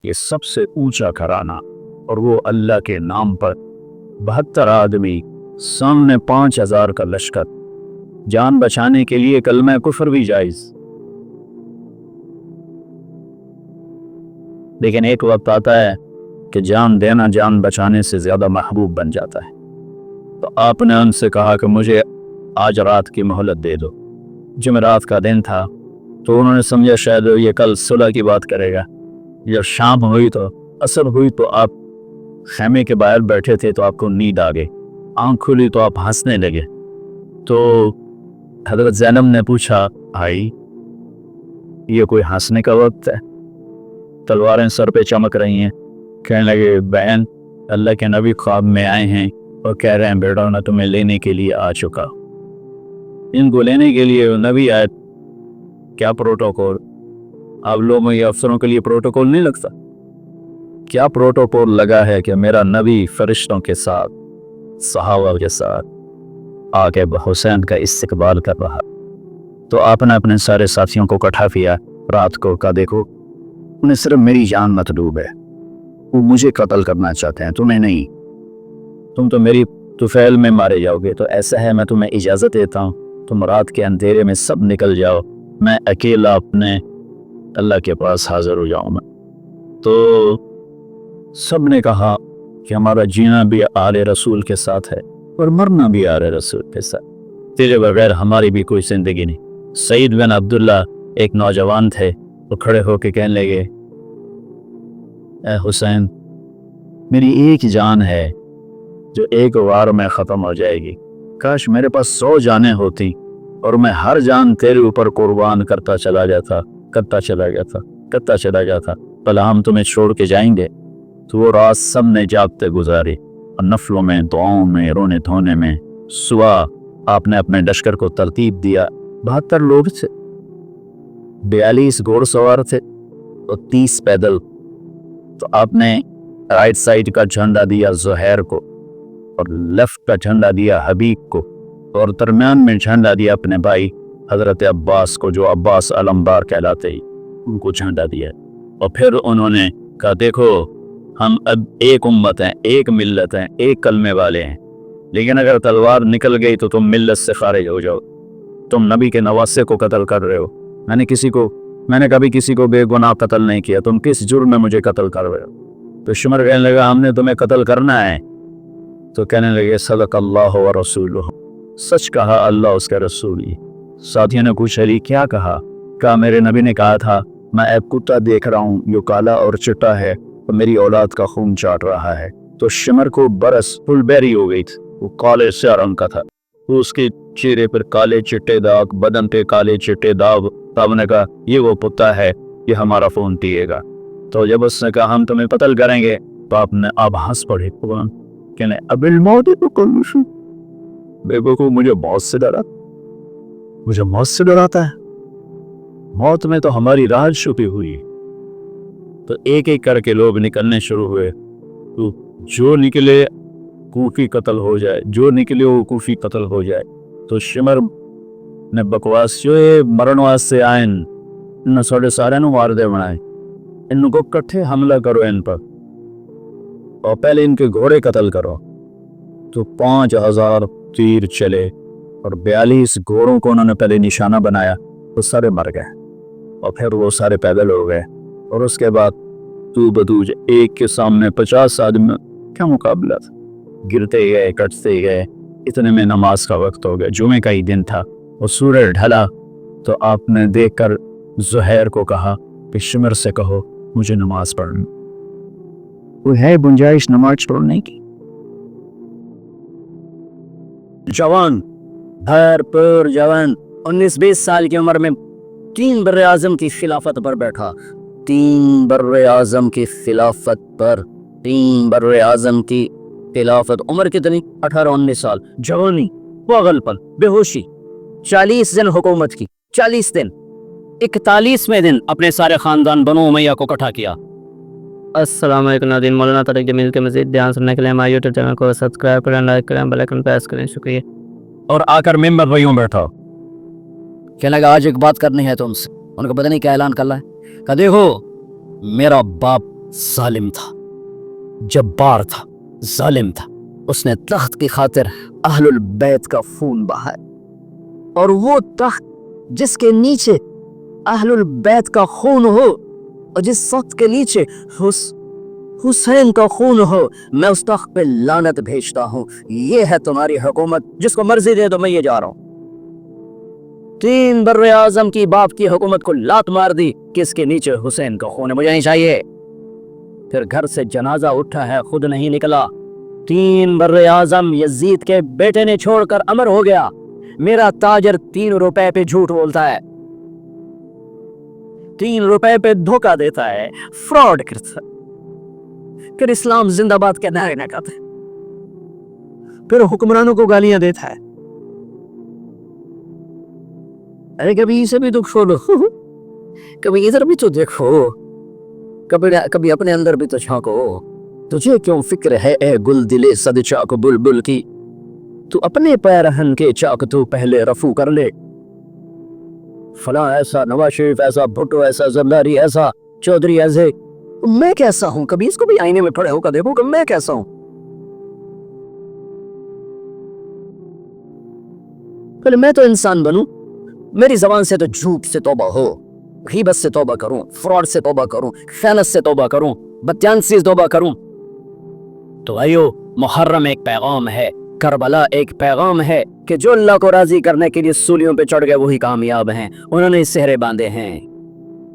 ये सबसे ऊंचा घराना, और वो अल्लाह के नाम पर 72 आदमी, सामने 5000 का लश्कर, जान बचाने के लिए कलमा कुफर भी जायज। लेकिन एक वक्त आता है कि जान देना जान बचाने से ज्यादा महबूब बन जाता है। तो आपने उनसे कहा कि मुझे आज रात की मोहलत दे दो। जुमेरात का दिन था, तो उन्होंने समझा शायद ये कल सुलह की बात करेगा। जब शाम हुई तो असर हुई तो आप खैमे के बाहर बैठे थे, तो आपको नींद आ गई, आंख खुली तो आप हंसने लगे। तो हजरत ज़ैनब ने पूछा, भाई ये कोई हंसने का वक्त है? तलवारें सर पे चमक रही हैं। कहने लगे, बहन अल्लाह के नबी ख्वाब में आए हैं और कह रहे हैं बेटा मैं तुम्हें लेने के लिए आ चुका। इनको लेने के लिए नबी आए, क्या प्रोटोकॉल? आप लोगों या अफसरों के लिए प्रोटोकॉल नहीं लगता? क्या प्रोटोकॉल लगा है कि मेरा नबी फरिश्तों के साथ, सहाबा के साथ आके हुसैन का इस्तकबाल कर रहा। तो आपने अपने सारे साथियों को इकट्ठा किया रात को, कहा देखो उन्हें सिर्फ मेरी जान मतलूब है, वो मुझे कत्ल करना चाहते हैं, तुम्हें नहीं। तुम तो मेरी तुफैल में मारे जाओगे, तो ऐसा है मैं तुम्हें इजाज़त देता हूँ, तुम रात के अंधेरे में सब निकल जाओ, मैं अकेला अपने अल्लाह के पास हाजिर हो जाऊँगा। तो सब ने कहा कि हमारा जीना भी आले रसूल के साथ है और मरना भी आले रसूल के साथ, तेरे बगैर हमारी भी कोई ज़िंदगी नहीं। सईद बिन अब्दुल्ला एक नौजवान थे, वो खड़े होकर कहने लगे, ए हुसैन मेरी एक जान है जो एक वार में ख़त्म हो जाएगी, काश मेरे पास 100 जानें होती और मैं हर जान तेरे ऊपर कुर्बान करता चला जाता। भला हम तुम्हें छोड़ के जाएंगे? तो वो रात सब ने जागते गुजारी और नफलों में, दुआओं में, रोने धोने में। सुबह आपने अपने लश्कर को तरतीब दिया। 72 लोग थे, 42 घोड़सवार थे और 30 पैदल। तो आपने राइट साइड का झंडा दिया ज़ुहैर को और लेफ्ट का झंडा दिया हबीब को, और दरमियान में झंडा दिया अपने भाई हजरत अब्बास को, जो अब्बास अलमबार कहलाते ही, उनको झंडा दिया। और फिर उन्होंने कहा देखो हम अब एक उम्मत हैं, एक मिल्लत हैं, एक कलमे वाले हैं, लेकिन अगर तलवार निकल गई तो तुम मिल्लत से खारिज हो जाओ। तुम नबी के नवासे को कत्ल कर रहे हो, मैंने कभी किसी को बेगुनाह कत्ल नहीं किया, तुम किस जुर्म में मुझे कत्ल कर रहे हो? तो शुमर कहने लगा हमने तुम्हें कत्ल करना है। तो कहने लगे सदक अल्लाह व रसूलुहु, सच कहा अल्लाह उसके रसूल। साथियों ने पूछा अली क्या कहा मेरे नबी ने कहा था मैं एक कुत्ता देख रहा हूँ जो काला और चिट्टा है और मेरी औलाद का खून चाट रहा है। तो शिमर को बरस फुलबेरी हो गई थी, वो काले से रंग का था, तो उसके चेहरे पर काले चिट्टे दाग, बदन पे काले चिट्टे दाग। तब ने कहा ये वो कुत्ता है, ये हमारा खून पिएगा। तो जब उसने कहा हम तुम्हें कत्ल करेंगे, तो आपने अब हंस पड़े, कहने अबिल मौत तो कलुशु, बेवकूफ मुझे मौत से डराता है, मौत में तो हमारी राह छुपी हुई। तो एक एक करके लोग निकलने शुरू हुए, तो जो निकले कूफी कत्ल हो जाए, जो निकले वो कूफी कत्ल हो जाए। तो शिमर ने बकवास जो ये मरण वास्ते आए इन साढ़े सारे मार दे बनाए, इनको इकट्ठे हमला करो इन पर और पहले इनके घोड़े कत्ल करो। तो 5000 तीर चले और 42 घोड़ों को उन्होंने पहले निशाना बनाया, तो सारे मर गए और फिर वो सारे पैदल हो गए। और उसके बाद तू बतूज एक के सामने 50 आदमी, क्या मुकाबला था, गिरते गए कटते गए। इतने में नमाज का वक्त हो गया, जुमे का ही दिन था और सूरज ढला। तो आपने देखकर ज़ुहैर को कहा कि शिमर से कहो मुझे नमाज पढ़नी, वो है गुंजाइश नमाज पढ़ने की? जवान, भरपूर जवान, 19-20 साल की उम्र में 3 बर्रे आज़म की खिलाफत पर बैठा, 3 बर्रे आज़म की खिलाफत पर, 3 बर्रे आज़म की खिलाफत। उम्र कितनी? 18-19 साल। जवानी, पागलपन, बेहोशी। 40 दिन हुकूमत की, 40 दिन। 41वें दिन अपने सारे खानदान बनो उमैया को इकट्ठा किया। अस्सलाम वालेकुम नाज़रीन, मौलाना तारिक जमील के मज़ीद ध्यान सुनने के लिए हमारे यूट्यूब चैनल को सब्सक्राइब करें, लाइक करें, बेल आइकन प्रेस करें। शुक्रिया। और आकर मेंबर भाइयों बैठा, कहने लगा आज एक बात करनी है तुमसे। उनको पता नहीं क्या ऐलान करना है। कहा देखो मेरा बाप ظالم تھا, جبار تھا, ظالم تھا. اس نے تخت کی خاطر اہل البیت کا خون بہایا, اور وہ تخت جس کے نیچے اہل البیت کا خون ہو اور جس تخت کے نیچے حسین کا خون ہو, میں اس تخت پہ لعنت بھیجتا ہوں. یہ ہے تمہاری حکومت, جس کو مرضی دے تو میں یہ جا رہا ہوں. 3 بر اعظم کی باپ کی حکومت کو لات مار دی کہ اس کے نیچے حسین کا خون ہے, مجھے نہیں چاہیے. پھر گھر سے جنازہ اٹھا ہے, خود نہیں نکلا. 3 بر اعظم یزید کے بیٹے نے چھوڑ کر امر ہو گیا. میرا تاجر 3 روپے پہ جھوٹ بولتا ہے, 3 روپے پہ دھوکہ دیتا ہے, فراڈ کرتا ہے, پھر اسلام زندہ باد کے نعرے لگاتا ہے, پھر حکمرانوں کو گالیاں دیتا ہے. ارے کبھی اسے بھی دکھ چھوڑو, کبھی ادھر بھی تو دیکھو, کبھی اپنے اندر بھی تو جھانکو. تجھے کیوں فکر ہے اے گل دلے صد چاک بلبل کی, تو اپنے پیرہن کے چاک تو پہلے رفو کر لے. فلاں ایسا, نواز شریف ایسا, بھٹو ایسا, زرداری ایسا, چودھری ایسے. میں کیسا ہوں؟ کبھی اس کو بھی آئینے میں کھڑے ہو کر دیکھو کہ میں کیسا ہوں. پہلے میں تو انسان بنوں, میری زبان سے تو جھوٹ سے توبہ ہو, غیبت سے توبہ کروں, فراڈ سے توبہ کروں, خیانت سے توبہ کروں, بدجانسی سے توبہ کروں. تو بھائیو, محرم ایک پیغام ہے, کربلا ایک پیغام ہے کہ جو اللہ کو راضی کرنے کے لیے سولیوں پہ چڑھ گئے وہی کامیاب ہیں. انہوں نے سہرے باندھے ہیں.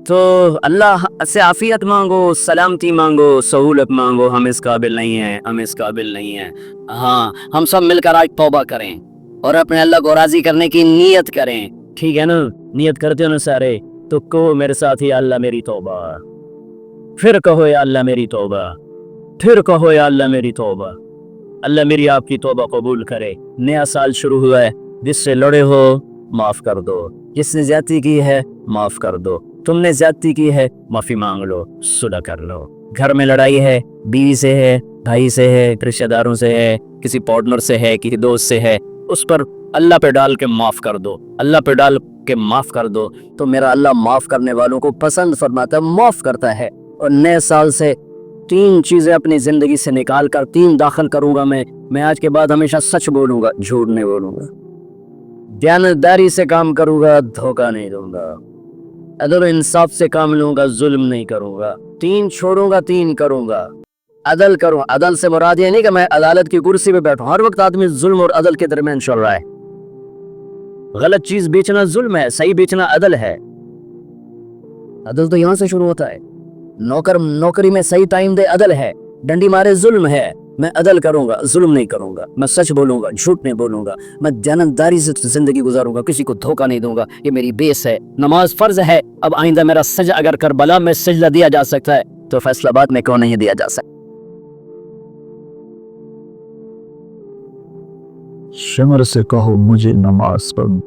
تو اللہ سے عافیت مانگو, سلامتی مانگو, سہولت مانگو. ہم اس قابل نہیں ہیں, ہم اس قابل نہیں ہیں. ہاں, ہم سب مل کر آج توبہ کریں اور اپنے اللہ کو راضی کرنے کی نیت کریں. ٹھیک ہے نا, نیت کرتے ہو نا سارے, تو کہو میرے ساتھ, یا اللہ میری توبہ. پھر کہو یا اللہ میری توبہ. پھر کہو یا اللہ میری توبہ. اللہ میری آپ کی توبہ قبول کرے. نیا سال شروع ہوا ہے, جس سے لڑے ہو معاف کر دو, جس نے زیادتی کی ہے معاف کر دو, تم نے زیادتی کی ہے معافی مانگ لو, صلح کر لو. گھر میں لڑائی ہے, بیوی سے ہے, بھائی سے ہے, رشتہ داروں سے ہے, کسی پارٹنر سے ہے, کسی دوست سے ہے, اس پر اللہ پہ ڈال کے معاف کر دو, اللہ پہ ڈال کے معاف کر دو. تو میرا اللہ معاف کرنے والوں کو پسند فرماتا ہے, معاف کرتا ہے. اور نئے سال سے 3 چیزیں اپنی زندگی سے نکال کر 3 داخل کروں گا. میں آج کے بعد ہمیشہ سچ بولوں گا, جھوٹ نہیں بولوں گا. دیانتداری سے کام کروں گا, دھوکہ نہیں دوں گا. عدل و انصاف سے کام لوں گا, ظلم نہیں کروں گا. 3 چھوڑوں گا, 3 کروں گا. عدل کروں. عدل سے مراد یہ نہیں کہ میں عدالت کی کرسی پہ بیٹھوں. ہر وقت آدمی ظلم اور عدل کے درمیان چل رہا ہے. غلط چیز بیچنا ظلم ہے, صحیح بیچنا عدل ہے. عدل تو یہاں سے شروع ہوتا ہے. نوکری میں صحیح ٹائم دے, عدل ہے. ڈنڈی مارے, ظلم ہے. میں عدل کروں گا, ظلم نہیں کروں گا. میں سچ بولوں گا, جھوٹ نہیں بولوں گا. میں دیانتداری سے زندگی گزاروں گا, کسی کو دھوکہ نہیں دوں گا. یہ میری بیس ہے. نماز فرض ہے. اب آئندہ میرا سجدہ اگر کربلا میں سجدہ دیا جا سکتا ہے تو فیصل آباد میں کیوں نہیں دیا جا سکتا؟ شمر سے کہو مجھے نماز پڑھوں.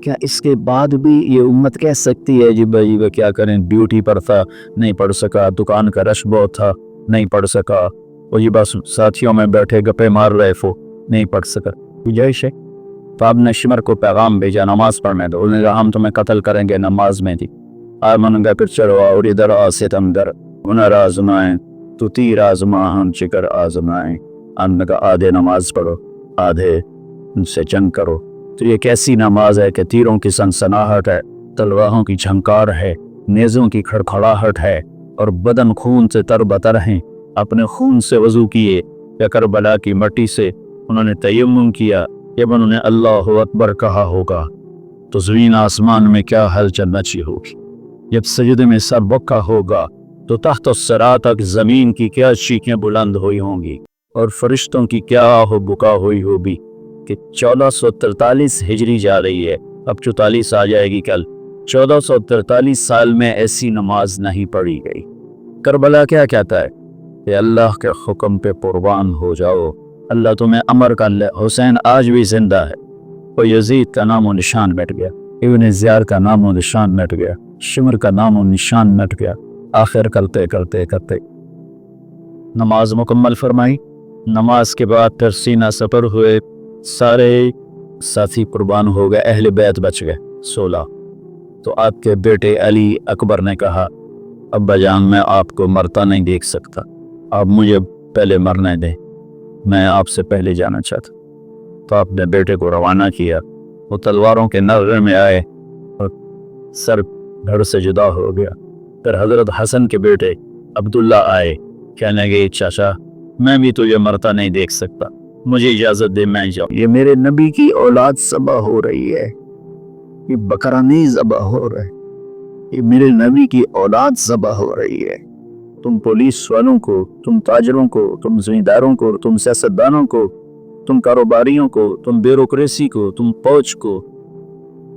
کیا اس کے بعد بھی یہ امت کہہ سکتی ہے جی بھائی وہ کیا کریں, ڈیوٹی پر تھا نہیں پڑھ سکا, دکان کا رش بہت تھا نہیں پڑھ سکا, اور یہ بس ساتھیوں میں بیٹھے گپے مار رہے فو نہیں پڑھ سکا. گنجائش ہے. تو آپ نے شمر کو پیغام بھیجا نماز پڑھنے دو. انہوں نے کہا ہم تمہیں قتل کریں گے نماز میں. تھی آمن گا پھر چلو اور ادھر آ ستم در ہنر آزمائیں تو تیر آزما ہم چکر آزمائیں. ان کا آدھے نماز پڑھو آدھے ان سے جنگ کرو. تو یہ کیسی نماز ہے کہ تیروں کی سنسناہٹ ہے, تلواروں کی جھنکار ہے, نیزوں کی کھڑکھڑاہٹ ہے, اور بدن خون سے تر بتر ہیں. اپنے خون سے وضو کیے یا کربلا کی مٹی سے انہوں نے تیمم کیا. جب انہوں نے اللہ اکبر کہا ہوگا تو زمین آسمان میں کیا ہلچل مچی ہوگی. جب سجدے میں سر بکا ہوگا تو تحت الثری تک زمین کی کیا چیخیں بلند ہوئی ہوں گی, اور فرشتوں کی کیا آہ و بکا ہوئی ہوگی کہ 1443 ہجری جا رہی ہے, اب 44 آ جائے گی کل. 1443 سال میں ایسی نماز نہیں پڑھی گئی. کربلا کیا کہتا ہے کہ اللہ کے حکم پہ قربان ہو جاؤ, اللہ تمہیں امر کر لے. حسین آج بھی زندہ ہے, اور یزید کا نام و نشان مٹ گیا, ابن زیاد کا نام و نشان مٹ گیا, شمر کا نام و نشان مٹ گیا. آخر کرتے کرتے کرتے نماز مکمل فرمائی. نماز کے بعد پھر سینہ سپر ہوئے, سارے ساتھی قربان ہو گئے, اہل بیت بچ گئے 16. تو آپ کے بیٹے علی اکبر نے کہا अब्बा जान मैं आपको मरता नहीं देख सकता, आप मुझे पहले मरने दें, मैं आपसे पहले जाना चाहता। तो आपने बेटे को रवाना किया, वो तलवारों के नज़र में आए और सर धड़ से जुदा हो गया। फिर हज़रत हसन के बेटे अब्दुल्ला आए, कहने लगे चाचा मैं भी तुझे मरता नहीं देख सकता, मुझे इजाज़त दे मैं जाऊँ। ये मेरे नबी की औलाद ज़बह हो रही है, ये बकरा नहीं ज़बह हो रहा है, ये मेरे नबी की औलाद ज़बह हो रही है। तुम पुलिस वालों को, तुम ताजरों को, तुम ज़मींदारों को, तुम सियासतदानों को, तुम कारोबारियों को, तुम ब्यूरोक्रेसी को, तुम फौज को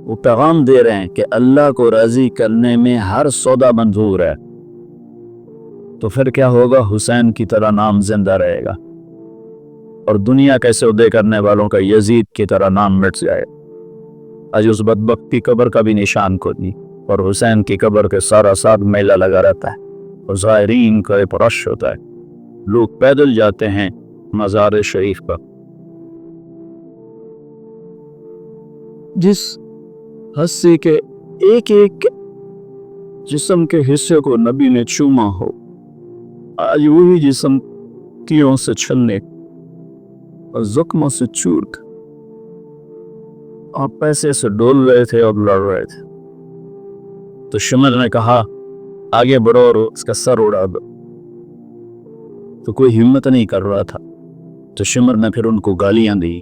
वो पैगाम दे रहे हैं कि अल्लाह को राज़ी करने में हर सौदा मंजूर है। तो फिर क्या होगा, हुसैन की तरह नाम जिंदा रहेगा और दुनिया के सौदे करने वालों का यजीद की तरह नाम मिट जाएगा। आज उस बदबख्त की कब्र का भी निशान को नहीं, और हुसैन की कब्र के सारा साथ मेला लगा रहता है और ज़ायरीन का एक रश होता है, लोग पैदल जाते हैं मज़ार शरीफ पर। जिस हस्ती के एक एक जिस्म के हिस्से को नबी ने चूमा हो, आज वही जिस्म तीरों से छलने और जख्मों से चूर और पैसे से डोल रहे थे और लड़ रहे थे। तो शिमर ने कहा आगे बढ़ो और उसका सर उड़ा दो, तो कोई हिम्मत नहीं कर रहा था। तो शिमर ने फिर उनको गालियां दी।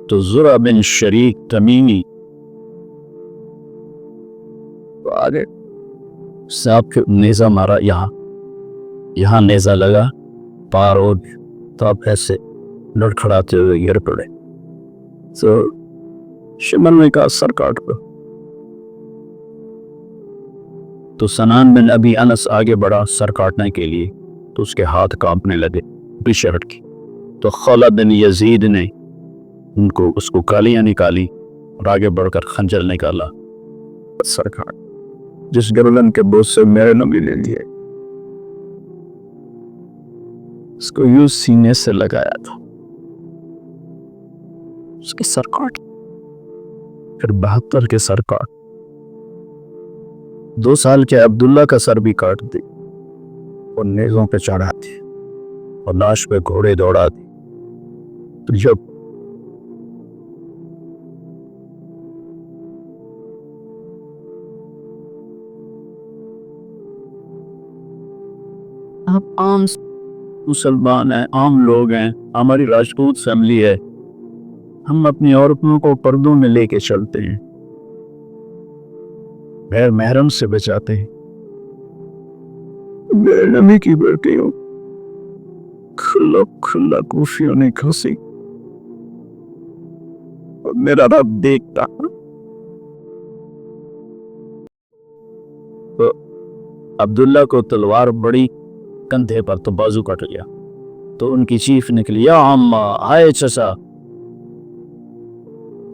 तो ज़ुरा बिन शरीक तमीमी तो आगे सांप के नेज़ा मारा, यहाँ नेज़ा लगा पार और तो आप ऐसे लड़खड़ाते हुए गिर पड़े। तो शिमर ने कहा सर काट दो। तो सनान बिन अबी अनस आगे बढ़ा सर काटने के लिए, तो उसके हाथ कांपने लगे पीछे हट के। तो खालिद बिन यजीद ने उसको गालियां निकाली और आगे बढ़कर खंजर निकाला, सर काट। जिस गर्दन के बोझ से मेरे नबी ले लिए, उसको यूं सीने से लगाया था, उसके सर काट। फिर 72 के सर काट। 2 साल के अब्दुल्ला का सर भी काट दी और नेज़ों पे चढ़ा दी और लाश पे घोड़े दौड़ा दी। तो जब आप आम मुसलमान हैं, आम लोग हैं, हमारी राजपूत फैमिली है, हम अपनी औरतों को पर्दों में लेके चलते हैं, गैर महरम से बचाते हैं। मेरे नबी की बेटी हो, खुला खुला कूफियों ने खसी और मेरा रब देखता। तो अब्दुल्ला को तलवार बड़ी कंधे पर, तो बाजू कट गया। तो उनकी चीख निकली, या अम्मा, आए चचा,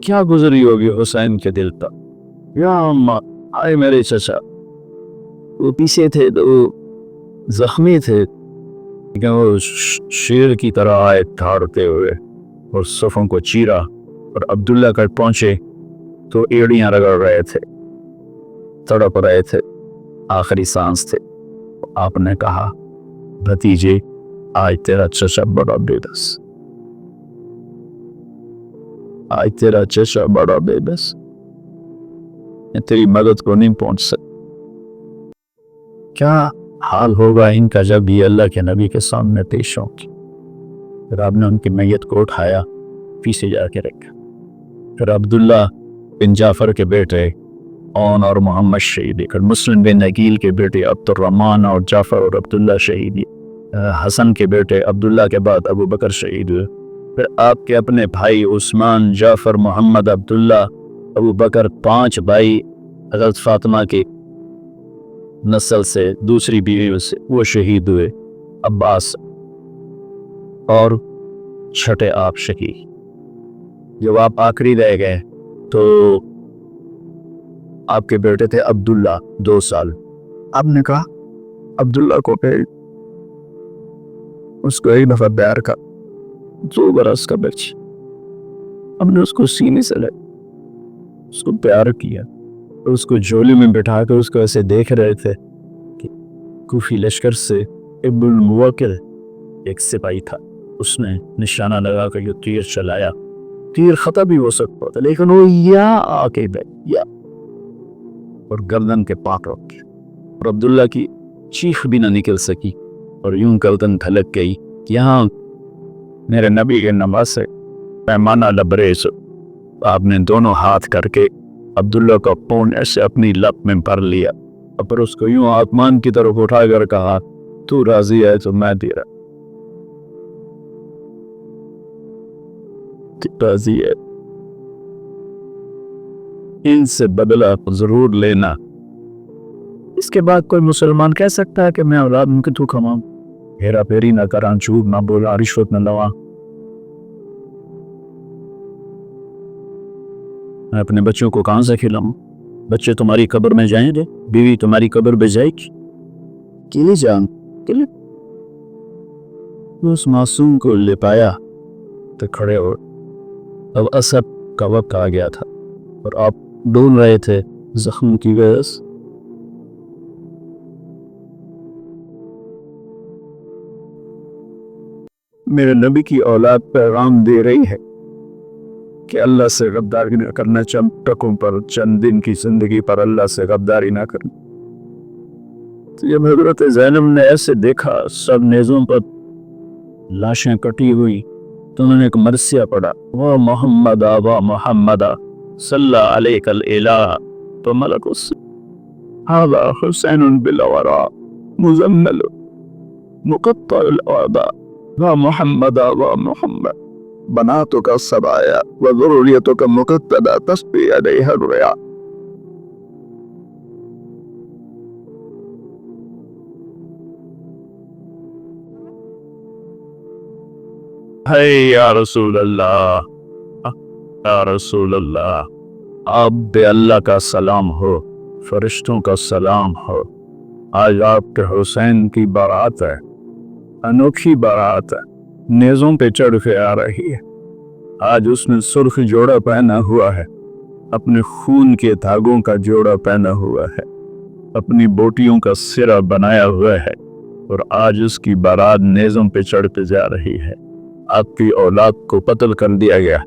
क्या गुजरी होगी हुसैन के दिल पर। या अम्मा, आए मेरे चचा। वो पीछे थे तो जख्मी थे, लेकिन वो शेर की तरह आए ठाड़ते हुए और सफ़ों को चीरा, और अब्दुल्ला कर पहुंचे तो एड़ियां रगड़ रहे थे, तड़प रहे थे, आखिरी सांस थे। आपने कहा भतीजे आज तेरा चचा बड़ा बेबस, आज तेरा चचा बड़ा बेबस, तेरी मदद को नहीं पहुंच सकता। क्या हाल होगा इनका जब ये अल्लाह के नबी के सामने पेश होंगे। फिर आपने उनकी मैयत को उठाया, पीछे जाके रखा। फिर अब्दुल्ला बिन जाफर के बेटे औन और मोहम्मद शहीद, फिर मुस्लिम बिन अकील के बेटे अब्दुर्रहमान और जाफर और अब्दुल्ला शहीद, हसन के बेटे अब्दुल्ला के बाद अबू बकर शहीद हुए। फिर आपके अपने भाई उस्मान, जाफर, मोहम्मद, अब्दुल्ला, अबू बकर, 5 भाई हज़रत फातिमा की नस्ल से, दूसरी बीवी से, वो शहीद हुए। अब्बास और छठे आप शहीद। जब आप आखिरी रह गए तो आपके बेटे थे अब्दुल्ला, 2 साल। आपने कहा अब्दुल्ला को पे उसको एक दफा प्यार का, 2 बरस का बच्चा, हमने उसको सीने से लगा, उसको प्यार किया, तो उसको झोली में बिठा कर उसको ऐसे देख रहे थे कि کوفی لشکر سے ابن الموکل ایک سپاہی تھا، اس نے نشانہ لگا کر یہ تیر چلایا، تیر خطا بھی ہو سکتا تھا لیکن وہ یا آ کے یا اور گردن کے پاک رکھ گیا اور عبداللہ کی چیخ بھی نہ نکل سکی اور یوں گردن دھلک گئی۔ یہاں میرے نبی کے نماز سے پیمانہ لبریز، آپ نے دونوں ہاتھ کر کے عبداللہ کا پون ایسے اپنی لپ میں بھر لیا اور پھر اس کو یوں آسمان کی طرف اٹھا کر کہا تو راضی ہے تو میں تیرا راضی ہے، ان سے بدلہ ضرور لینا۔ اس کے بعد کوئی مسلمان کہہ سکتا ہے کہ میں اولاد ان کے تو کھماؤں، ہیرا پھیری نہ کراں، جھوٹ نہ بولا، رشوت نہ لواں، میں اپنے بچوں کو کہاں سے کھلاؤں؟ بچے تمہاری قبر میں جائیں گے، بیوی تمہاری قبر میں جائے گی، کیلے جان کیلے؟ اس معصوم کو لے پایا تو کھڑے ہو۔ اب اسد کا وقت آ گیا تھا اور آپ ڈھونڈ رہے تھے زخم کی وجہ سے۔ میرے نبی کی اولاد پیغام دے رہی ہے کہ اللہ سے غداری نہ کرنا، چند ٹکوں پر، چند دن کی زندگی پر اللہ سے غداری نہ کرنا۔ تو جب حضرت زینب نے ایسے دیکھا سب نیزوں پر لاشیں کٹی ہوئی تو انہوں نے ایک مرثیہ پڑھا، وہ محمد و محمد صلی علیہ الالہ، تو ملک اس هذا حسین بالورا مزمل مقطع الاعداء و محمد و محمد بناتک السبایا و ذریتک مقتدہ تسبی علیہ الریا۔ ہے یا رسول اللہ، یا رسول اللہ، آپ بے اللہ کا سلام ہو، فرشتوں کا سلام ہو، آج آپ کے حسین کی بارات ہے، انوکھی بارات ہے، نیزوں پہ چڑھ کے آ رہی ہے۔ آج اس نے سرخ جوڑا پہنا ہوا ہے، اپنے خون کے دھاگوں کا جوڑا پہنا ہوا ہے، اپنی بوٹیوں کا سرہ بنایا ہوا ہے، اور آج اس کی بارات نیزوں پہ چڑھ کے جا رہی ہے۔ آپ کی اولاد کو قتل کر دیا گیا۔